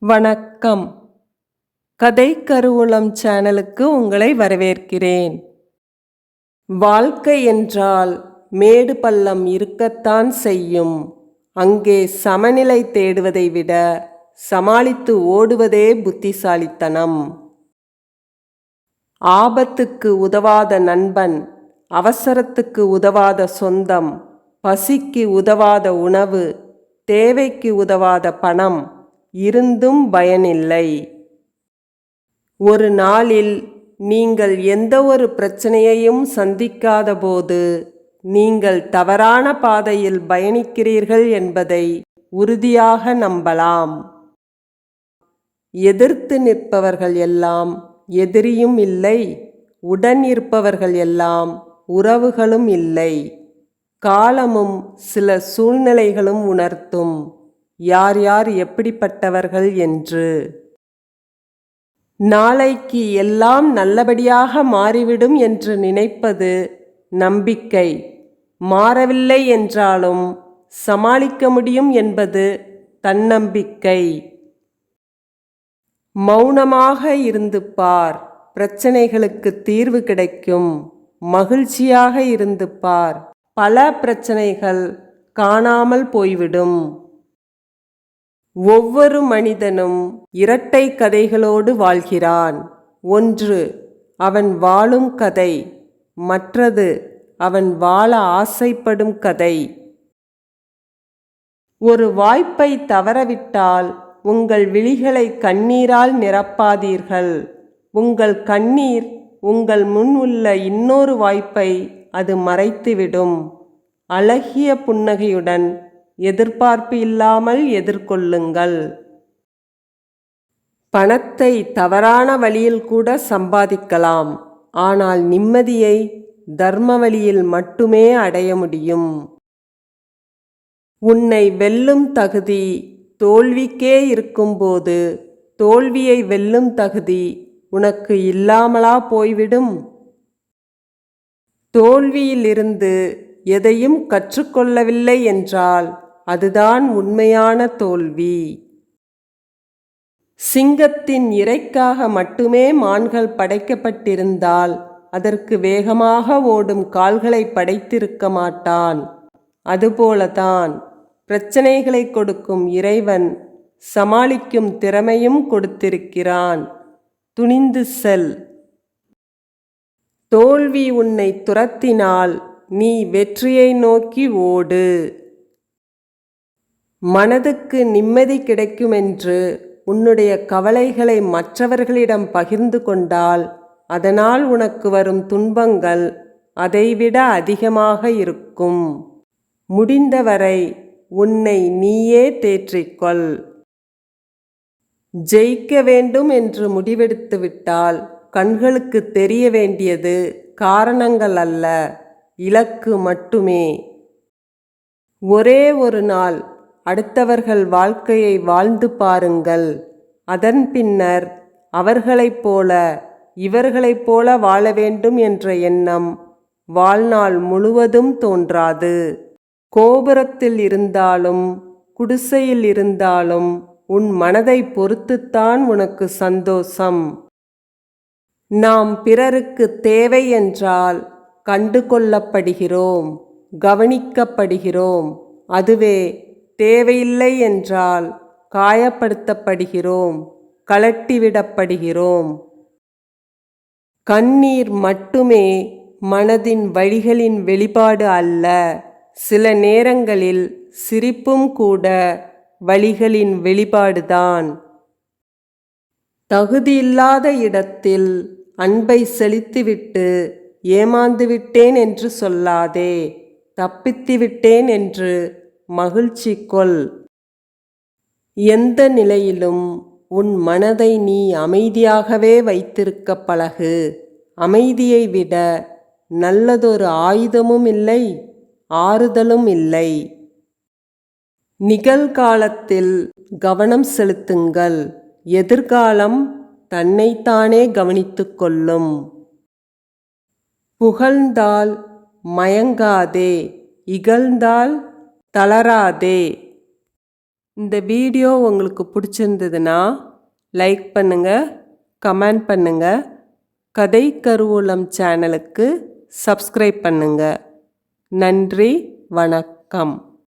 வணக்கம். கதை கருவூலம் சேனலுக்கு உங்களை வரவேற்கிறேன். வாழ்க்கை என்றால் மேடு பள்ளம் இருக்கத்தான் செய்யும். அங்கே சமநிலை தேடுவதை விட சமாளித்து ஓடுவதே புத்திசாலித்தனம். ஆபத்துக்கு உதவாத நண்பன், அவசரத்துக்கு உதவாத சொந்தம், பசிக்கு உதவாத உணவு, தேவைக்கு உதவாத பணம் இருந்தும் பயனில்லை. ஒரு நாளில் நீங்கள் எந்த ஒரு பிரச்சனையையும் சந்திக்காத போது நீங்கள் தவறான பாதையில் பயணிக்கிறீர்கள் என்பதை உறுதியாக நம்பலாம். எதிர்த்து நிற்பவர்கள் எல்லாம் எதிரியும் இல்லை, உடன் இருப்பவர்கள் எல்லாம் உறவுகளும் இல்லை. காலமும் சில சூழ்நிலைகளும் உணர்த்தும் யார் யார் எப்படிப்பட்டவர்கள் என்று. நாளைக்கு எல்லாம் நல்லபடியாக மாறிவிடும் என்று நினைப்பது நம்பிக்கை. மாறவில்லை என்றாலும் சமாளிக்க முடியும் என்பது தன்னம்பிக்கை. மௌனமாக இருந்து பார், பிரச்சனைகளுக்கு தீர்வு கிடைக்கும். மகிழ்ச்சியாக இருந்து பார், பல பிரச்சனைகள் காணாமல் போய்விடும். ஒவ்வொரு மனிதனும் இரட்டை கதைகளோடு வாழ்கிறான். ஒன்று அவன் வாழும் கதை, மற்றது அவன் வாழ ஆசைப்படும் கதை. ஒரு வாய்ப்பை தவறவிட்டால் உங்கள் விழிகளை கண்ணீரால் நிரப்பாதீர்கள். உங்கள் கண்ணீர் உங்கள் முன் உள்ள இன்னொரு வாய்ப்பை அது மறைத்துவிடும். அழகிய புன்னகையுடன் எதிர்பார்ப்பு இல்லாமல் எதிர்கொள்ளுங்கள். பணத்தை தவறான வழியில் கூட சம்பாதிக்கலாம், ஆனால் நிம்மதியை தர்ம வழியில் மட்டுமே அடைய முடியும். உன்னை வெல்லும் தகுதி தோல்விக்கே இருக்கும்போது தோல்வியை வெல்லும் தகுதி உனக்கு இல்லாமலா போய்விடும்? தோல்வியிலிருந்து எதையும் கற்றுக்கொள்ளவில்லை என்றால் அதுதான் உண்மையான தோல்வி. சிங்கத்தின் இரைக்காக மட்டுமே மான்கள் படைக்கப்பட்டிருந்தால் அதற்கு வேகமாக ஓடும் கால்களை படைத்திருக்க மாட்டான். அதுபோலதான் பிரச்சனைகளை கொடுக்கும் இறைவன் சமாளிக்கும் திறமையும் கொடுத்திருக்கிறான். துணிந்து செல். தோல்வி உன்னை துரத்தினால் நீ வெற்றியை நோக்கி ஓடு. மனதுக்கு நிம்மதி கிடைக்குமென்று உன்னுடைய கவலைகளை மற்றவர்களிடம் பகிர்ந்து கொண்டால் அதனால் உனக்கு வரும் துன்பங்கள் அதைவிட அதிகமாக இருக்கும். முடிந்தவரை உன்னை நீயே தேற்றிக்கொள். ஜெயிக்க வேண்டும் என்று முடிவெடுத்துவிட்டால் கண்களுக்கு தெரிய வேண்டியது காரணங்கள் அல்ல, இலக்கு மட்டுமே. ஒரே ஒரு நாள் அடுத்தவர்கள் வாழ்க்கையை வாழ்ந்து பாருங்கள். அதன் பின்னர் அவர்களைப் போல இவர்களைப் போல வாழ வேண்டும் என்ற எண்ணம் வாழ்நாள் முழுவதும் தோன்றாது. கோபுரத்தில் இருந்தாலும் குடிசையில் இருந்தாலும் உன் மனதை பொறுத்துத்தான் உனக்கு சந்தோஷம். நாம் பிறருக்கு தேவை என்றால் கண்டு கொள்ளப்படுகிறோம், கவனிக்கப்படுகிறோம். அதுவே தேவையில்லை என்றால் காயப்படுத்தப்படுகிறோம், கலட்டிவிடப்படுகிறோம். கண்ணீர் மட்டுமே மனதின் வழிகளின் வெளிப்பாடு அல்ல. சில நேரங்களில் சிரிப்பும் கூட வழிகளின் வெளிப்பாடுதான். தகுதியில்லாத இடத்தில் அன்பை செலுத்திவிட்டு ஏமாந்துவிட்டேன் என்று சொல்லாதே. தப்பித்துவிட்டேன் என்று மகிழ்ச்சி கொள். எந்த நிலையிலும் உன் மனதை நீ அமைதியாகவே வைத்திருக்க பழகு. அமைதியை விட நல்லதொரு ஆயுதமும் இல்லை, ஆறுதலும் இல்லை. நிகழ்காலத்தில் கவனம் செலுத்துங்கள். எதிர்காலம் தன்னைத்தானே கவனித்துக் கொள்ளும். புகழ்ந்தால் மயங்காதே, இகழ்ந்தால் தளராதே. இந்த வீடியோ உங்களுக்கு பிடிச்சிருந்ததுன்னா லைக் பண்ணுங்கள், கமெண்ட் பண்ணுங்கள், கதை கருவூலம் சேனலுக்கு சப்ஸ்கிரைப் பண்ணுங்கள். நன்றி, வணக்கம்.